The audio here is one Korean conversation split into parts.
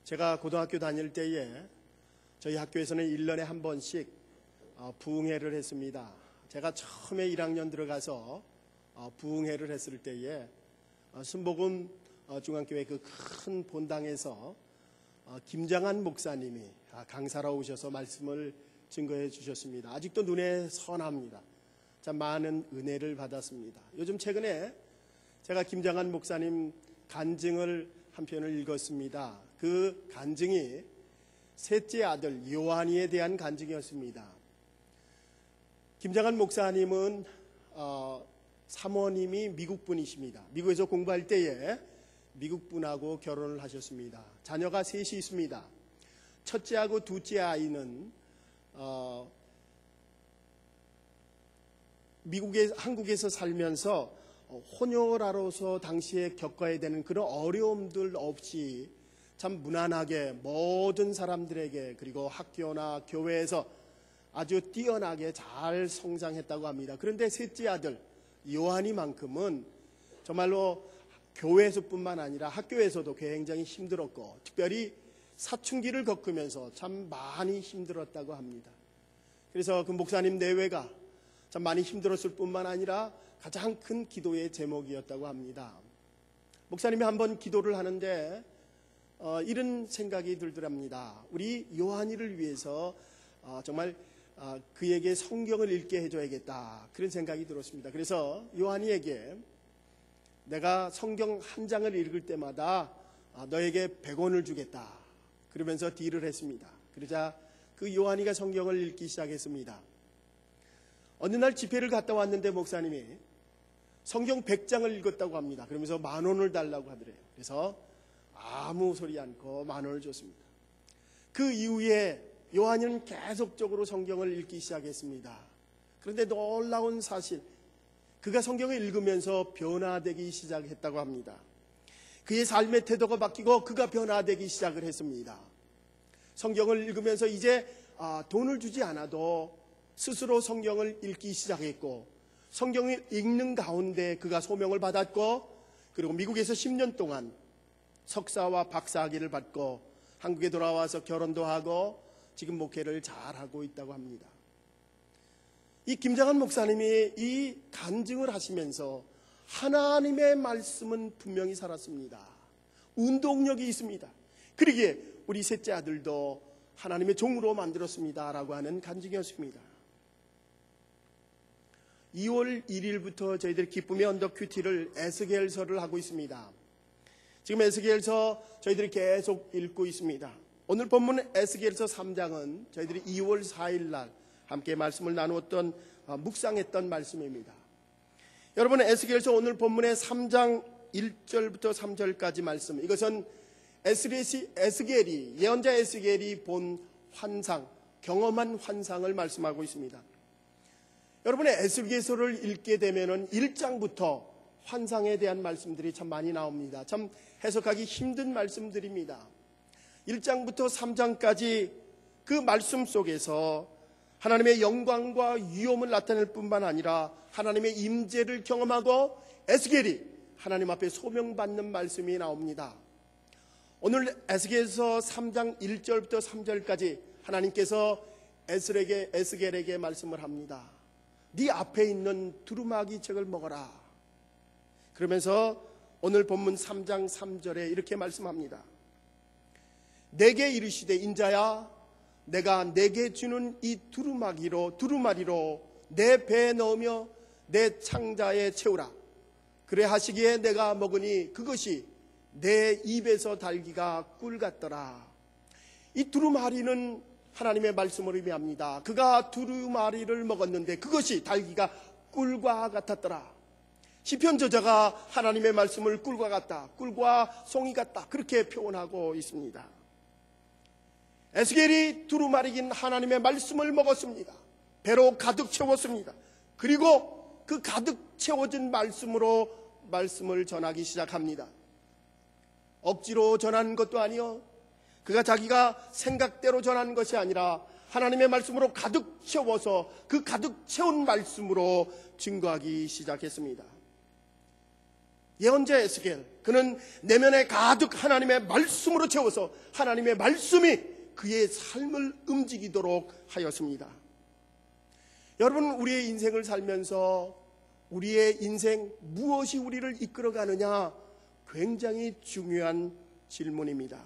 제가 고등학교 다닐 때에 저희 학교에서는 1년에 한 번씩 부흥회를 했습니다. 제가 처음에 1학년 들어가서 부흥회를 했을 때에 순복음 중앙교회 그 큰 본당에서 김장한 목사님이 강사로 오셔서 말씀을 증거해 주셨습니다. 아직도 눈에 선합니다. 참 많은 은혜를 받았습니다. 요즘 최근에 제가 김장한 목사님 간증을 한 편을 읽었습니다. 그 간증이 셋째 아들 요한이에 대한 간증이었습니다. 김장한 목사님은 사모님이 미국 분이십니다. 미국에서 공부할 때에 미국 분하고 결혼을 하셨습니다. 자녀가 셋이 있습니다. 첫째하고 둘째 아이는 한국에서 살면서 혼혈아로서 당시에 겪어야 되는 그런 어려움들 없이 참 무난하게 모든 사람들에게 그리고 학교나 교회에서 아주 뛰어나게 잘 성장했다고 합니다. 그런데 셋째 아들 요한이만큼은 정말로 교회에서뿐만 아니라 학교에서도 굉장히 힘들었고 특별히 사춘기를 겪으면서 참 많이 힘들었다고 합니다. 그래서 그 목사님 내외가 참 많이 힘들었을 뿐만 아니라 가장 큰 기도의 제목이었다고 합니다. 목사님이 한번 기도를 하는데 이런 생각이 들더랍니다. 우리 요한이를 위해서 정말 그에게 성경을 읽게 해줘야겠다, 그런 생각이 들었습니다. 그래서 요한이에게 내가 성경 한 장을 읽을 때마다 너에게 100원을 주겠다, 그러면서 딜을 했습니다. 그러자 그 요한이가 성경을 읽기 시작했습니다. 어느 날 집회를 갔다 왔는데 목사님이 성경 100장을 읽었다고 합니다. 그러면서 10,000원을 달라고 하더래요. 그래서 아무 소리 않고 10,000원을 줬습니다. 그 이후에 요한이는 계속적으로 성경을 읽기 시작했습니다. 그런데 놀라운 사실, 그가 성경을 읽으면서 변화되기 시작했다고 합니다. 그의 삶의 태도가 바뀌고 그가 변화되기 시작을 했습니다. 성경을 읽으면서 이제 돈을 주지 않아도 스스로 성경을 읽기 시작했고, 성경을 읽는 가운데 그가 소명을 받았고, 그리고 미국에서 10년 동안 석사와 박사학위를 받고 한국에 돌아와서 결혼도 하고 지금 목회를 잘하고 있다고 합니다. 이 김장한 목사님이 이 간증을 하시면서 하나님의 말씀은 분명히 살았습니다. 운동력이 있습니다. 그러기에 우리 셋째 아들도 하나님의 종으로 만들었습니다 라고 하는 간증이었습니다. 2월 1일부터 저희들이 기쁨의 언덕 큐티를 에스겔서를 하고 있습니다. 지금 에스겔서 저희들이 계속 읽고 있습니다. 오늘 본문 에스겔서 3장은 저희들이 2월 4일 날 함께 말씀을 나누었던 묵상했던 말씀입니다. 여러분, 에스겔서 오늘 본문의 3장 1절부터 3절까지 말씀, 이것은 에스겔이, 예언자 에스겔이 본 환상, 경험한 환상을 말씀하고 있습니다. 여러분의 에스겔서를 읽게 되면은 1장부터 환상에 대한 말씀들이 참 많이 나옵니다. 참 해석하기 힘든 말씀들입니다. 1장부터 3장까지 그 말씀 속에서 하나님의 영광과 위엄을 나타낼 뿐만 아니라 하나님의 임재를 경험하고 에스겔이 하나님 앞에 소명받는 말씀이 나옵니다. 오늘 에스겔서 3장 1절부터 3절까지 하나님께서 에스겔에게 말씀을 합니다. 네 앞에 있는 두루마기 책을 먹어라. 그러면서 오늘 본문 3장 3절에 이렇게 말씀합니다. 내게 이르시되 인자야, 내가 내게 주는 이 두루마리로 내 배에 넣으며 내 창자에 채우라. 그래 하시기에 내가 먹으니 그것이 내 입에서 달기가 꿀 같더라. 이 두루마리는 하나님의 말씀을 의미합니다. 그가 두루마리를 먹었는데 그것이 달기가 꿀과 같았더라. 시편 저자가 하나님의 말씀을 꿀과 같다, 꿀과 송이 같다, 그렇게 표현하고 있습니다. 에스겔이 두루마리긴 하나님의 말씀을 먹었습니다. 배로 가득 채웠습니다. 그리고 그 가득 채워진 말씀으로 말씀을 전하기 시작합니다. 억지로 전한 것도 아니요, 그가 자기가 생각대로 전한 것이 아니라 하나님의 말씀으로 가득 채워서 그 가득 채운 말씀으로 증거하기 시작했습니다. 예언자 에스겔, 그는 내면에 가득 하나님의 말씀으로 채워서 하나님의 말씀이 그의 삶을 움직이도록 하였습니다. 여러분, 우리의 인생을 살면서 우리의 인생 무엇이 우리를 이끌어가느냐, 굉장히 중요한 질문입니다.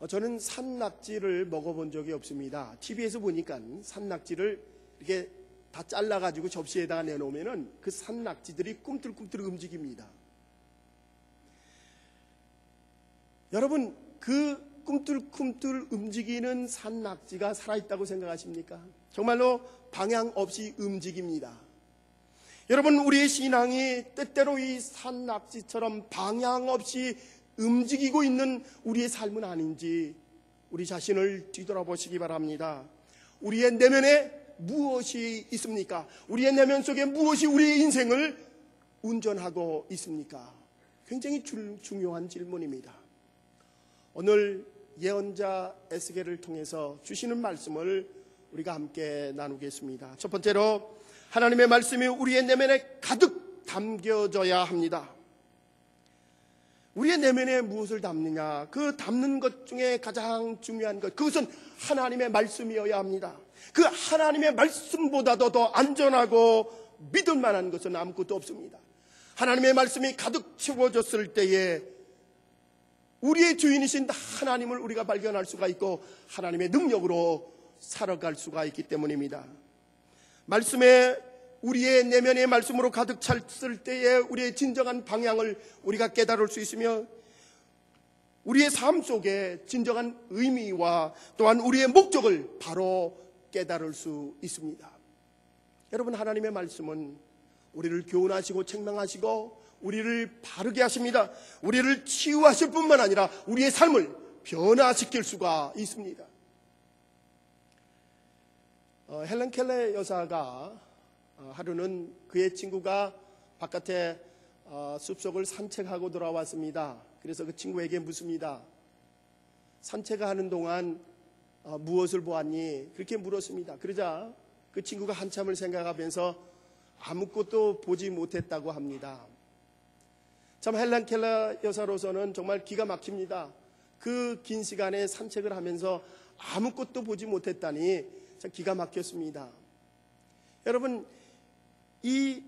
저는 산낙지를 먹어본 적이 없습니다. TV에서 보니까 산낙지를 이렇게 다 잘라가지고 접시에다가 내놓으면은 그 산낙지들이 꿈틀꿈틀 움직입니다. 여러분, 그 꿈틀꿈틀 움직이는 산낙지가 살아있다고 생각하십니까? 정말로 방향 없이 움직입니다. 여러분, 우리의 신앙이 때때로 이 산낙지처럼 방향 없이 움직이고 있는 우리의 삶은 아닌지 우리 자신을 뒤돌아보시기 바랍니다. 우리의 내면에 무엇이 있습니까? 우리의 내면 속에 무엇이 우리의 인생을 운전하고 있습니까? 굉장히 중요한 질문입니다. 오늘 예언자 에스겔을 통해서 주시는 말씀을 우리가 함께 나누겠습니다. 첫 번째로, 하나님의 말씀이 우리의 내면에 가득 담겨져야 합니다. 우리의 내면에 무엇을 담느냐? 그 담는 것 중에 가장 중요한 것, 그것은 하나님의 말씀이어야 합니다. 그 하나님의 말씀보다도 더 안전하고 믿을 만한 것은 아무것도 없습니다. 하나님의 말씀이 가득 채워졌을 때에 우리의 주인이신 하나님을 우리가 발견할 수가 있고 하나님의 능력으로 살아갈 수가 있기 때문입니다. 말씀에 우리의 내면의 말씀으로 가득 찼을 때에 우리의 진정한 방향을 우리가 깨달을 수 있으며 우리의 삶 속에 진정한 의미와 또한 우리의 목적을 바로 깨달을 수 있습니다. 여러분, 하나님의 말씀은 우리를 교훈하시고 책망하시고 우리를 바르게 하십니다. 우리를 치유하실 뿐만 아니라 우리의 삶을 변화시킬 수가 있습니다. 헬렌 켈러 여사가 하루는 그의 친구가 바깥에 숲속을 산책하고 돌아왔습니다. 그래서 그 친구에게 묻습니다. 산책하는 동안 무엇을 보았니? 그렇게 물었습니다. 그러자 그 친구가 한참을 생각하면서 아무것도 보지 못했다고 합니다. 참, 헬렌 켈러 여사로서는 정말 기가 막힙니다. 그 긴 시간에 산책을 하면서 아무것도 보지 못했다니 참 기가 막혔습니다. 여러분, 이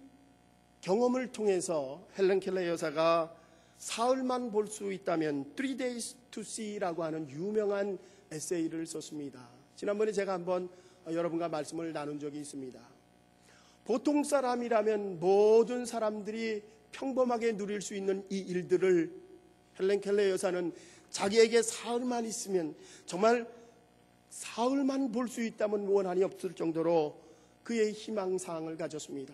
경험을 통해서 헬렌 켈러 여사가 사흘만 볼 수 있다면 3 days to see라고 하는 유명한 에세이를 썼습니다. 지난번에 제가 한번 여러분과 말씀을 나눈 적이 있습니다. 보통 사람이라면 모든 사람들이 평범하게 누릴 수 있는 이 일들을 헬렌 켈러 여사는 자기에게 사흘만 있으면, 정말 사흘만 볼 수 있다면 원한이 없을 정도로 그의 희망사항을 가졌습니다.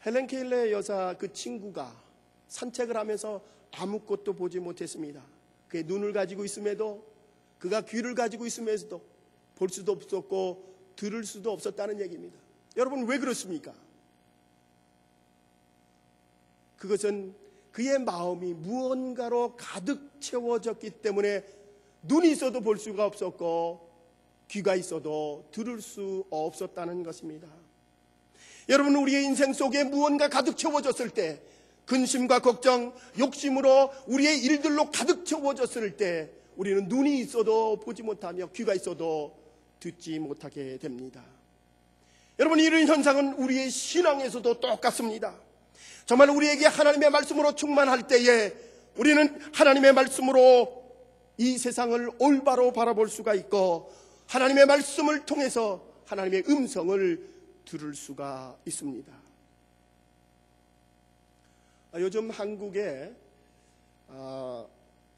헬렌 켈러 여사 그 친구가 산책을 하면서 아무것도 보지 못했습니다. 그의 눈을 가지고 있음에도, 그가 귀를 가지고 있음에도 볼 수도 없었고 들을 수도 없었다는 얘기입니다. 여러분, 왜 그렇습니까? 그것은 그의 마음이 무언가로 가득 채워졌기 때문에 눈이 있어도 볼 수가 없었고 귀가 있어도 들을 수 없었다는 것입니다. 여러분, 우리의 인생 속에 무언가 가득 채워졌을 때, 근심과 걱정, 욕심으로 우리의 일들로 가득 채워졌을 때 우리는 눈이 있어도 보지 못하며 귀가 있어도 듣지 못하게 됩니다. 여러분, 이런 현상은 우리의 신앙에서도 똑같습니다. 정말 우리에게 하나님의 말씀으로 충만할 때에 우리는 하나님의 말씀으로 이 세상을 올바로 바라볼 수가 있고 하나님의 말씀을 통해서 하나님의 음성을 들을 수가 있습니다. 요즘 한국에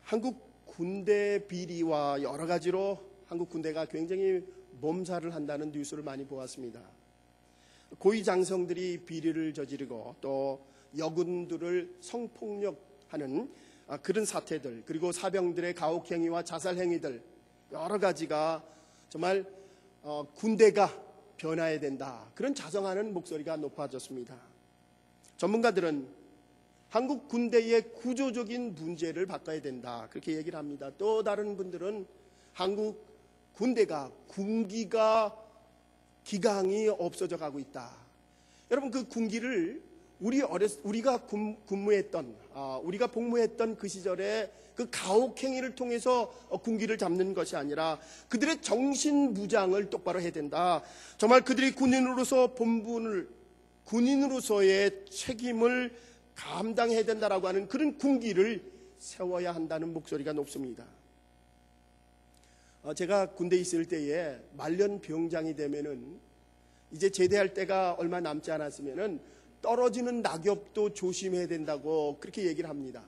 한국 군대 비리와 여러 가지로 한국 군대가 굉장히 몸살을 한다는 뉴스를 많이 보았습니다. 고위 장성들이 비리를 저지르고 또 여군들을 성폭력하는 그런 사태들, 그리고 사병들의 가혹행위와 자살행위들, 여러 가지가 정말 군대가 변화해야 된다, 그런 자성하는 목소리가 높아졌습니다. 전문가들은 한국 군대의 구조적인 문제를 바꿔야 된다, 그렇게 얘기를 합니다. 또 다른 분들은 한국 군대가 군기가 기강이 없어져 가고 있다. 여러분, 그 군기를 우리가 우리가 복무했던 그 시절에 그 가혹행위를 통해서 군기를 잡는 것이 아니라 그들의 정신 무장을 똑바로 해야 된다. 정말 그들이 군인으로서의 책임을 감당해야 된다라고 하는 그런 군기를 세워야 한다는 목소리가 높습니다. 제가 군대에 있을 때에 말년 병장이 되면은 이제 제대할 때가 얼마 남지 않았으면은 떨어지는 낙엽도 조심해야 된다고 그렇게 얘기를 합니다.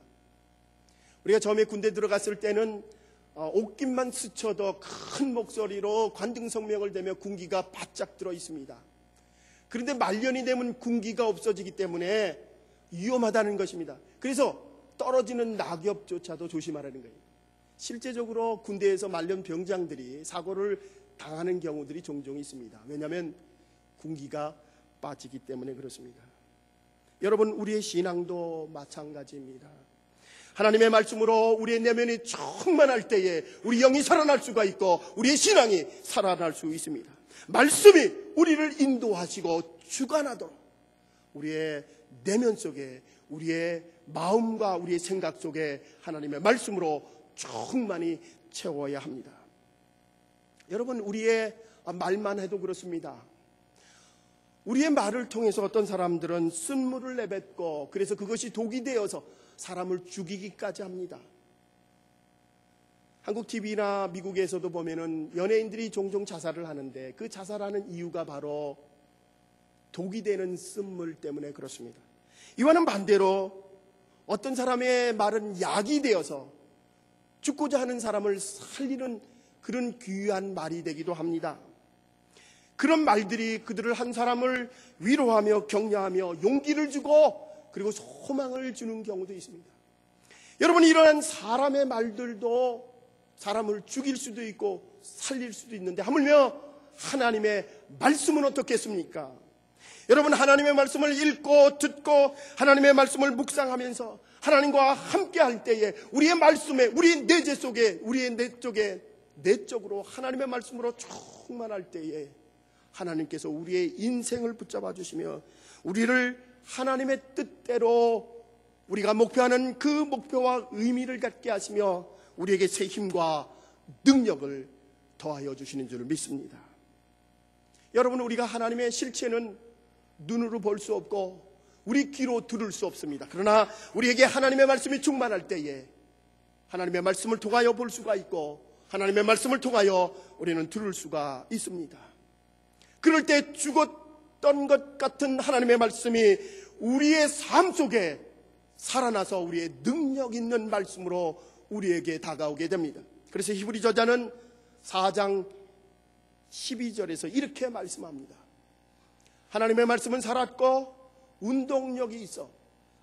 우리가 처음에 군대 들어갔을 때는 옷깃만 스쳐도 큰 목소리로 관등성명을 대며 군기가 바짝 들어 있습니다. 그런데 말년이 되면 군기가 없어지기 때문에 위험하다는 것입니다. 그래서 떨어지는 낙엽조차도 조심하라는 거예요. 실제적으로 군대에서 말년 병장들이 사고를 당하는 경우들이 종종 있습니다. 왜냐하면 군기가 빠지기 때문에 그렇습니다. 여러분, 우리의 신앙도 마찬가지입니다. 하나님의 말씀으로 우리의 내면이 충만할 때에 우리 영이 살아날 수가 있고 우리의 신앙이 살아날 수 있습니다. 말씀이 우리를 인도하시고 주관하도록 우리의 내면 속에, 우리의 마음과 우리의 생각 속에 하나님의 말씀으로 충만히 채워야 합니다. 여러분, 우리의 말만 해도 그렇습니다. 우리의 말을 통해서 어떤 사람들은 쓴물을 내뱉고 그래서 그것이 독이 되어서 사람을 죽이기까지 합니다. 한국 TV나 미국에서도 보면은 연예인들이 종종 자살을 하는데 그 자살하는 이유가 바로 독이 되는 쓴물 때문에 그렇습니다. 이와는 반대로 어떤 사람의 말은 약이 되어서 죽고자 하는 사람을 살리는 그런 귀한 말이 되기도 합니다. 그런 말들이 그들을 한 사람을 위로하며 격려하며 용기를 주고 그리고 소망을 주는 경우도 있습니다. 여러분, 이러한 사람의 말들도 사람을 죽일 수도 있고 살릴 수도 있는데 하물며 하나님의 말씀은 어떻겠습니까? 여러분, 하나님의 말씀을 읽고 듣고 하나님의 말씀을 묵상하면서 하나님과 함께 할 때에 우리의 말씀에, 우리의 내재 속에, 우리의 내적으로 하나님의 말씀으로 충만할 때에 하나님께서 우리의 인생을 붙잡아 주시며 우리를 하나님의 뜻대로 우리가 목표하는 그 목표와 의미를 갖게 하시며 우리에게 새 힘과 능력을 더하여 주시는 줄 믿습니다. 여러분, 우리가 하나님의 실체는 눈으로 볼 수 없고 우리 귀로 들을 수 없습니다. 그러나 우리에게 하나님의 말씀이 충만할 때에 하나님의 말씀을 통하여 볼 수가 있고 하나님의 말씀을 통하여 우리는 들을 수가 있습니다. 그럴 때 죽었던 것 같은 하나님의 말씀이 우리의 삶 속에 살아나서 우리의 능력 있는 말씀으로 우리에게 다가오게 됩니다. 그래서 히브리 저자는 4장 12절에서 이렇게 말씀합니다. 하나님의 말씀은 살았고 운동력이 있어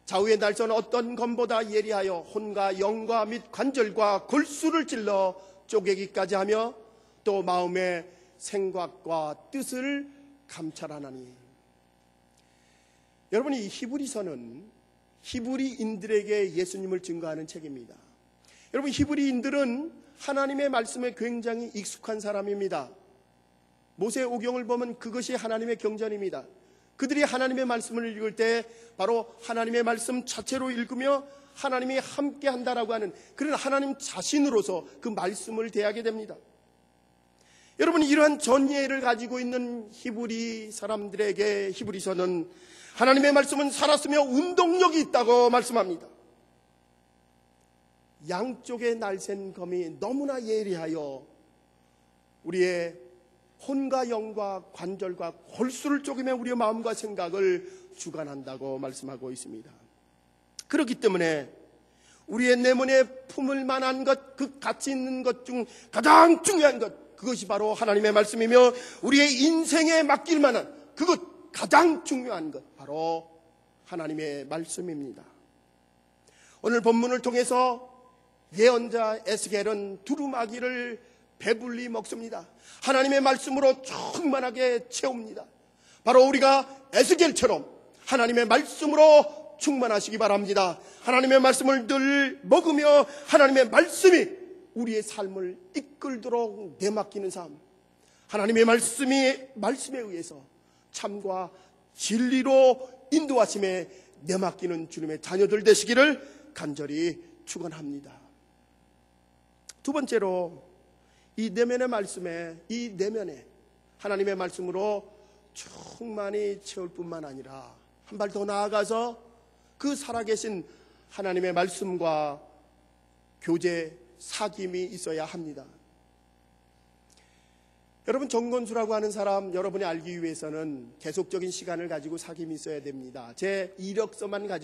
좌우의 날선 어떤 검보다 예리하여 혼과 영과 및 관절과 골수를 찔러 쪼개기까지 하며 또 마음의 생각과 뜻을 감찰하나니. 여러분, 이 히브리서는 히브리인들에게 예수님을 증거하는 책입니다. 여러분, 히브리인들은 하나님의 말씀에 굉장히 익숙한 사람입니다. 모세 오경을 보면 그것이 하나님의 경전입니다. 그들이 하나님의 말씀을 읽을 때 바로 하나님의 말씀 자체로 읽으며 하나님이 함께 한다라고 하는 그런 하나님 자신으로서 그 말씀을 대하게 됩니다. 여러분, 이러한 전예를 가지고 있는 히브리 사람들에게 히브리서는 하나님의 말씀은 살았으며 운동력이 있다고 말씀합니다. 양쪽의 날쌘 검이 너무나 예리하여 우리의 혼과 영과 관절과 골수를 쪼개며 우리의 마음과 생각을 주관한다고 말씀하고 있습니다. 그렇기 때문에 우리의 내면에 품을 만한 것, 그 가치 있는 것 중 가장 중요한 것, 그것이 바로 하나님의 말씀이며 우리의 인생에 맡길 만한 그것 가장 중요한 것, 바로 하나님의 말씀입니다. 오늘 본문을 통해서 예언자 에스겔은 두루마기를 배불리 먹습니다. 하나님의 말씀으로 충만하게 채웁니다. 바로 우리가 에스겔처럼 하나님의 말씀으로 충만하시기 바랍니다. 하나님의 말씀을 늘 먹으며 하나님의 말씀이 우리의 삶을 이끌도록 내맡기는 삶, 하나님의 말씀에 의해서 참과 진리로 인도하심에 내맡기는 주님의 자녀들 되시기를 간절히 축원합니다. 두 번째로 이 내면의 말씀에, 이 내면에 하나님의 말씀으로 충만히 채울 뿐만 아니라 한 발 더 나아가서 그 살아계신 하나님의 말씀과 교제, 사귐이 있어야 합니다. 여러분, 정건수라고 하는 사람 여러분이 알기 위해서는 계속적인 시간을 가지고 사귐이 있어야 됩니다. 제 이력만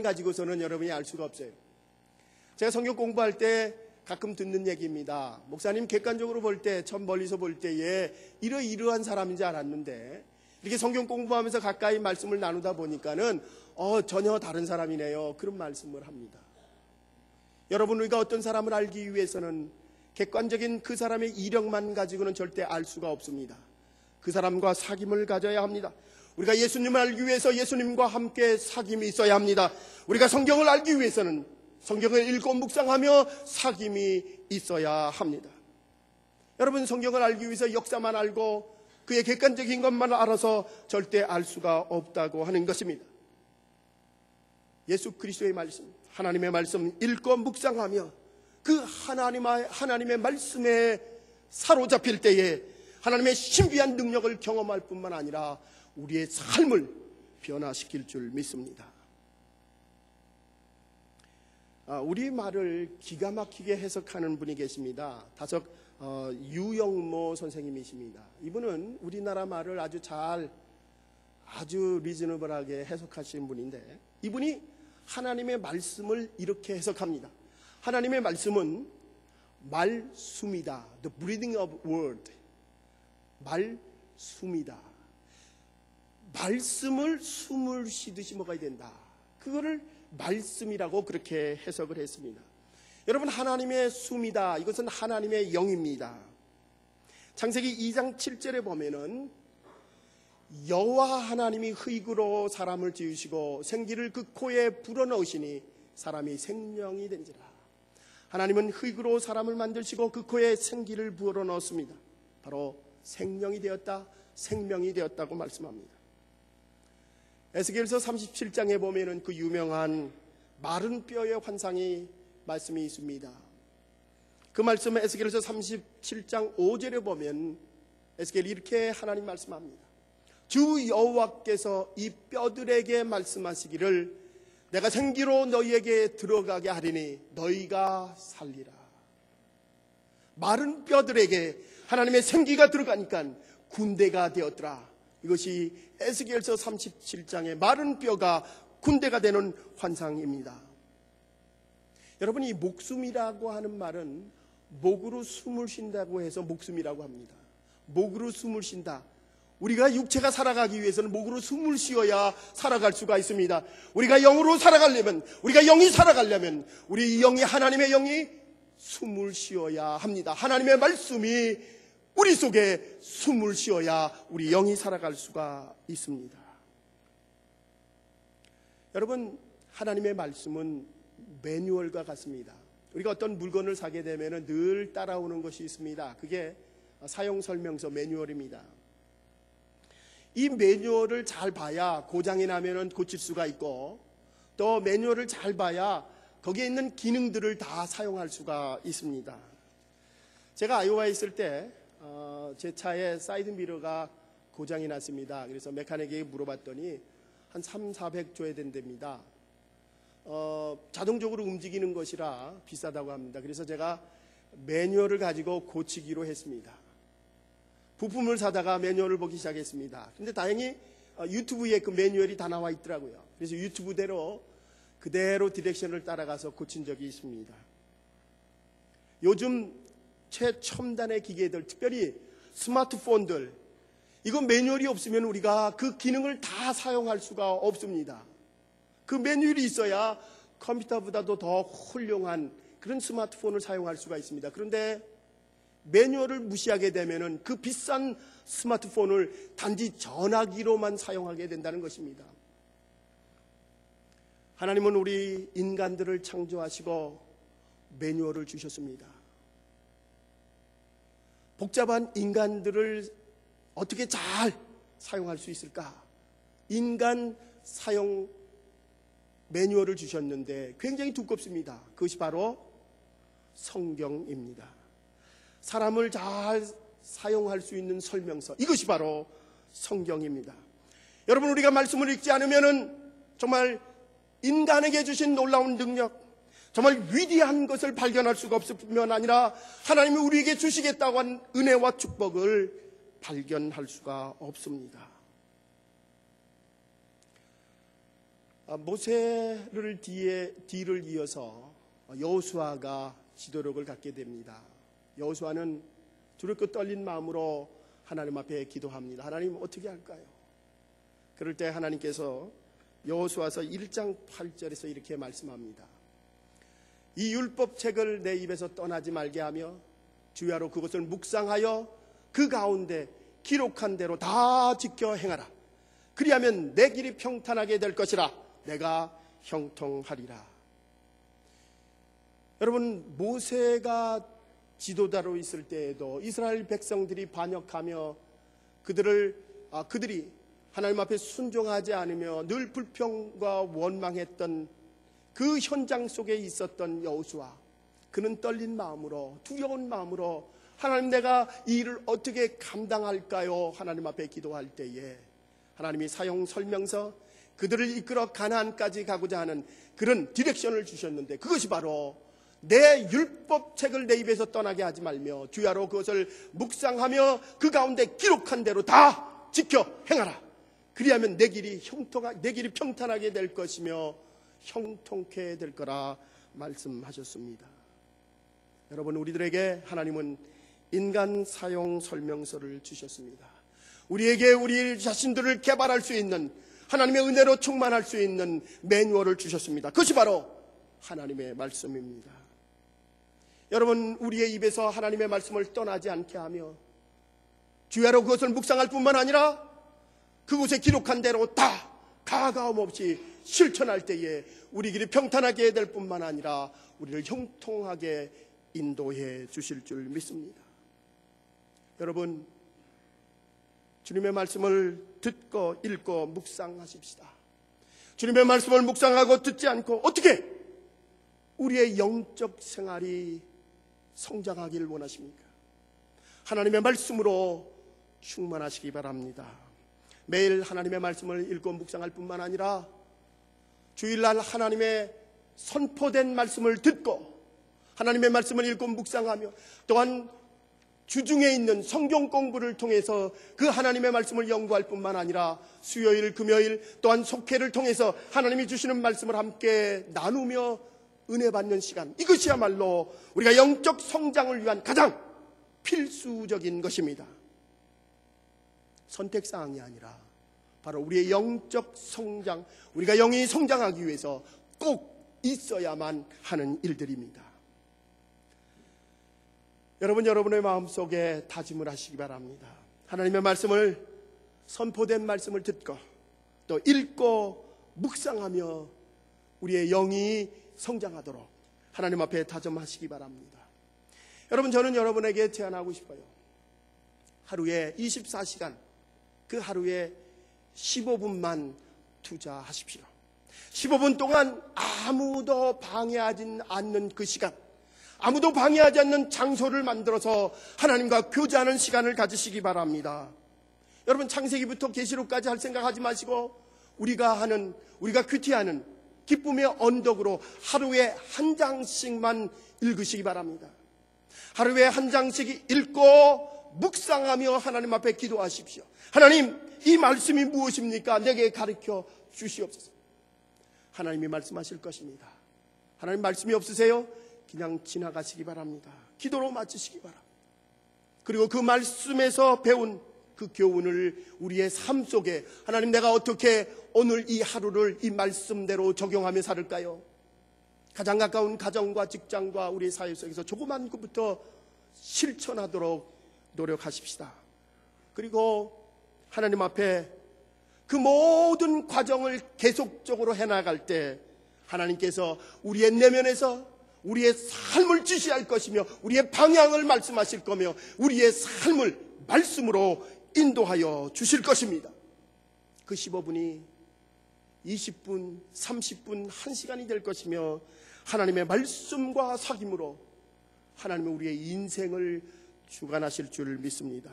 가지고서는 여러분이 알 수가 없어요. 제가 성경 공부할 때 가끔 듣는 얘기입니다. 목사님, 객관적으로 볼 때, 처음 멀리서 볼 때에 이러이러한 사람인지 알았는데 이렇게 성경 공부하면서 가까이 말씀을 나누다 보니까는 전혀 다른 사람이네요. 그런 말씀을 합니다. 여러분, 우리가 어떤 사람을 알기 위해서는 객관적인 그 사람의 이력만 가지고는 절대 알 수가 없습니다. 그 사람과 사귐을 가져야 합니다. 우리가 예수님을 알기 위해서 예수님과 함께 사귐이 있어야 합니다. 우리가 성경을 알기 위해서는 성경을 읽고 묵상하며 사귐이 있어야 합니다. 여러분, 성경을 알기 위해서 역사만 알고 그의 객관적인 것만 알아서 절대 알 수가 없다고 하는 것입니다. 예수 그리스도의 말씀, 하나님의 말씀 읽고 묵상하며 그 하나님의 말씀에 사로잡힐 때에 하나님의 신비한 능력을 경험할 뿐만 아니라 우리의 삶을 변화시킬 줄 믿습니다. 우리 말을 기가 막히게 해석하는 분이 계십니다. 다석 유영모 선생님이십니다. 이분은 우리나라 말을 아주 리즈너블하게 해석하시는 분인데, 이분이 하나님의 말씀을 이렇게 해석합니다. 하나님의 말씀은 말숨이다. The breathing of word. 말숨이다. 말씀을 숨을 쉬듯이 먹어야 된다. 그거를 말씀이라고 그렇게 해석을 했습니다. 여러분, 하나님의 숨이다. 이것은 하나님의 영입니다. 창세기 2장 7절에 보면은 여호와 하나님이 흙으로 사람을 지으시고 생기를 그 코에 불어넣으시니 사람이 생명이 된지라. 하나님은 흙으로 사람을 만드시고 그 코에 생기를 불어넣었습니다. 바로 생명이 되었다, 생명이 되었다고 말씀합니다. 에스겔서 37장에 보면은 그 유명한 마른 뼈의 환상이 말씀이 있습니다. 그 말씀은 에스겔서 37장 5절에 보면 에스겔이 이렇게 하나님 말씀합니다. 주 여호와께서 이 뼈들에게 말씀하시기를 내가 생기로 너희에게 들어가게 하리니 너희가 살리라. 마른 뼈들에게 하나님의 생기가 들어가니까 군대가 되었더라. 이것이 에스겔서 37장의 마른 뼈가 군대가 되는 환상입니다. 여러분, 이 목숨이라고 하는 말은 목으로 숨을 쉰다고 해서 목숨이라고 합니다. 목으로 숨을 쉰다. 우리가 육체가 살아가기 위해서는 목으로 숨을 쉬어야 살아갈 수가 있습니다. 우리가 영으로 살아가려면, 우리가 영이 살아가려면 우리 영이, 하나님의 영이 숨을 쉬어야 합니다. 하나님의 말씀이 우리 속에 숨을 쉬어야 우리 영이 살아갈 수가 있습니다. 여러분, 하나님의 말씀은 매뉴얼과 같습니다. 우리가 어떤 물건을 사게 되면 늘 따라오는 것이 있습니다. 그게 사용설명서 매뉴얼입니다. 이 매뉴얼을 잘 봐야 고장이 나면 고칠 수가 있고, 또 매뉴얼을 잘 봐야 거기에 있는 기능들을 다 사용할 수가 있습니다. 제가 아이오와에 있을 때 제 차에 사이드 미러가 고장이 났습니다. 그래서 메카닉에게 물어봤더니 한 300~400 줘야 된답니다. 자동적으로 움직이는 것이라 비싸다고 합니다. 그래서 제가 매뉴얼을 가지고 고치기로 했습니다. 부품을 사다가 매뉴얼을 보기 시작했습니다. 근데 다행히 유튜브에 그 매뉴얼이 다 나와 있더라고요. 그래서 유튜브대로 그대로 디렉션을 따라가서 고친 적이 있습니다. 요즘 최첨단의 기계들, 특별히 스마트폰들, 이거 매뉴얼이 없으면 우리가 그 기능을 다 사용할 수가 없습니다. 그 매뉴얼이 있어야 컴퓨터보다도 더 훌륭한 그런 스마트폰을 사용할 수가 있습니다. 그런데 매뉴얼을 무시하게 되면 그 비싼 스마트폰을 단지 전화기로만 사용하게 된다는 것입니다. 하나님은 우리 인간들을 창조하시고 매뉴얼을 주셨습니다. 복잡한 인간들을 어떻게 잘 사용할 수 있을까? 인간 사용 매뉴얼을 주셨는데 굉장히 두껍습니다. 그것이 바로 성경입니다. 사람을 잘 사용할 수 있는 설명서, 이것이 바로 성경입니다. 여러분, 우리가 말씀을 읽지 않으면은 정말 인간에게 주신 놀라운 능력, 정말 위대한 것을 발견할 수가 없을 뿐만 아니라 하나님이 우리에게 주시겠다고 한 은혜와 축복을 발견할 수가 없습니다. 모세를 뒤를 이어서 여호수아가 지도력을 갖게 됩니다. 여호수아는 두렵고 떨린 마음으로 하나님 앞에 기도합니다. 하나님, 어떻게 할까요? 그럴 때 하나님께서 여호수아서 1장 8절에서 이렇게 말씀합니다. 이 율법책을 내 입에서 떠나지 말게 하며 주야로 그것을 묵상하여 그 가운데 기록한 대로 다 지켜 행하라. 그리하면 내 길이 평탄하게 될 것이라. 내가 형통하리라. 여러분, 모세가 지도자로 있을 때에도 이스라엘 백성들이 반역하며 그들이 하나님 앞에 순종하지 않으며 늘 불평과 원망했던 그 현장 속에 있었던 여호수아, 그는 떨린 마음으로, 두려운 마음으로 하나님, 내가 이 일을 어떻게 감당할까요? 하나님 앞에 기도할 때에 하나님이 사용 설명서, 그들을 이끌어 가나안까지 가고자 하는 그런 디렉션을 주셨는데, 그것이 바로 내 율법책을 내 입에서 떠나게 하지 말며 주야로 그것을 묵상하며 그 가운데 기록한 대로 다 지켜 행하라. 그리하면 내 길이 평탄하게 될 것이며 형통케 될 거라 말씀하셨습니다. 여러분, 우리들에게 하나님은 인간 사용 설명서를 주셨습니다. 우리에게 우리 자신들을 개발할 수 있는, 하나님의 은혜로 충만할 수 있는 매뉴얼을 주셨습니다. 그것이 바로 하나님의 말씀입니다. 여러분, 우리의 입에서 하나님의 말씀을 떠나지 않게 하며 주야로 그것을 묵상할 뿐만 아니라 그곳에 기록한 대로 다 가가움 없이 실천할 때에 우리 길이 평탄하게 될 뿐만 아니라 우리를 형통하게 인도해 주실 줄 믿습니다. 여러분, 주님의 말씀을 듣고 읽고 묵상하십시다. 주님의 말씀을 묵상하고 듣지 않고 어떻게 우리의 영적 생활이 성장하기를 원하십니까? 하나님의 말씀으로 충만하시기 바랍니다. 매일 하나님의 말씀을 읽고 묵상할 뿐만 아니라 주일날 하나님의 선포된 말씀을 듣고 하나님의 말씀을 읽고 묵상하며 또한 주중에 있는 성경 공부를 통해서 그 하나님의 말씀을 연구할 뿐만 아니라 수요일, 금요일 또한 속회를 통해서 하나님이 주시는 말씀을 함께 나누며 은혜 받는 시간, 이것이야말로 우리가 영적 성장을 위한 가장 필수적인 것입니다. 선택사항이 아니라 바로 우리의 영적 성장, 우리가 영이 성장하기 위해서 꼭 있어야만 하는 일들입니다. 여러분의 마음속에 다짐을 하시기 바랍니다. 하나님의 말씀을, 선포된 말씀을 듣고 또 읽고 묵상하며 우리의 영이 성장하도록 하나님 앞에 다짐하시기 바랍니다. 여러분, 저는 여러분에게 제안하고 싶어요. 하루에 24시간, 그 하루에 15분만 투자하십시오. 15분 동안 아무도 방해하지 않는 그 시간, 아무도 방해하지 않는 장소를 만들어서 하나님과 교제하는 시간을 가지시기 바랍니다. 여러분, 창세기부터 계시록까지 할 생각하지 마시고 우리가 큐티하는 기쁨의 언덕으로 하루에 한 장씩만 읽으시기 바랍니다. 하루에 한 장씩 읽고 묵상하며 하나님 앞에 기도하십시오. 하나님, 이 말씀이 무엇입니까? 내게 가르쳐 주시옵소서. 하나님이 말씀하실 것입니다. 하나님 말씀이 없으세요? 그냥 지나가시기 바랍니다. 기도로 마치시기 바랍니다. 그리고 그 말씀에서 배운 그 교훈을 우리의 삶 속에, 하나님, 내가 어떻게 오늘 이 하루를 이 말씀대로 적용하며 살을까요? 가장 가까운 가정과 직장과 우리 사회 속에서 조그만 것부터 실천하도록 노력하십시다. 그리고 하나님 앞에 그 모든 과정을 계속적으로 해나갈 때 하나님께서 우리의 내면에서 우리의 삶을 지시할 것이며 우리의 방향을 말씀하실 거며 우리의 삶을 말씀으로 인도하여 주실 것입니다. 그 15분이 20분, 30분, 1시간이 될 것이며 하나님의 말씀과 사귐으로 하나님은 우리의 인생을 주관하실 줄 믿습니다.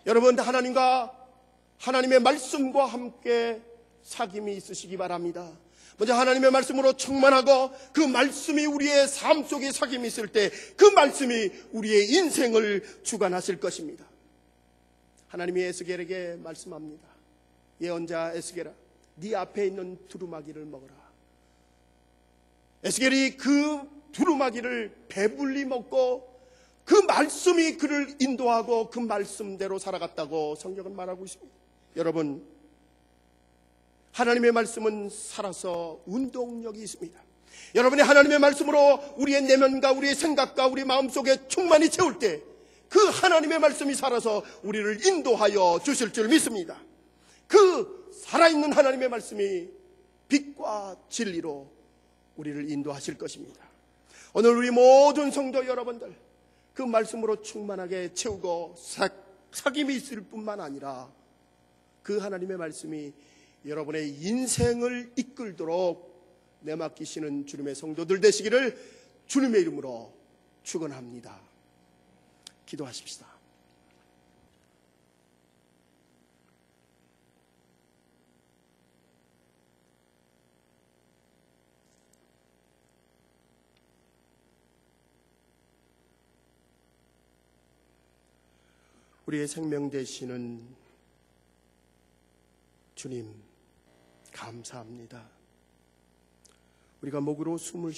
여러분, 하나님의 말씀과 함께 사귐이 있으시기 바랍니다. 먼저 하나님의 말씀으로 충만하고 그 말씀이 우리의 삶 속에 사귐이 있을 때 그 말씀이 우리의 인생을 주관하실 것입니다. 하나님이 에스겔에게 말씀합니다. 예언자 에스겔아, 네 앞에 있는 두루마기를 먹어라. 에스겔이 그 두루마기를 배불리 먹고 그 말씀이 그를 인도하고 그 말씀대로 살아갔다고 성경은 말하고 있습니다. 여러분, 하나님의 말씀은 살아서 운동력이 있습니다. 여러분이 하나님의 말씀으로 우리의 내면과 우리의 생각과 우리 마음속에 충만히 채울 때 그 하나님의 말씀이 살아서 우리를 인도하여 주실 줄 믿습니다. 그 살아있는 하나님의 말씀이 빛과 진리로 우리를 인도하실 것입니다. 오늘 우리 모든 성도 여러분들 그 말씀으로 충만하게 채우고 사귐이 있을 뿐만 아니라 그 하나님의 말씀이 여러분의 인생을 이끌도록 내맡기시는 주님의 성도들 되시기를 주님의 이름으로 축원합니다. 기도하십시다. 우리의 생명 되시는 주님, 감사합니다. 우리가 목으로 숨을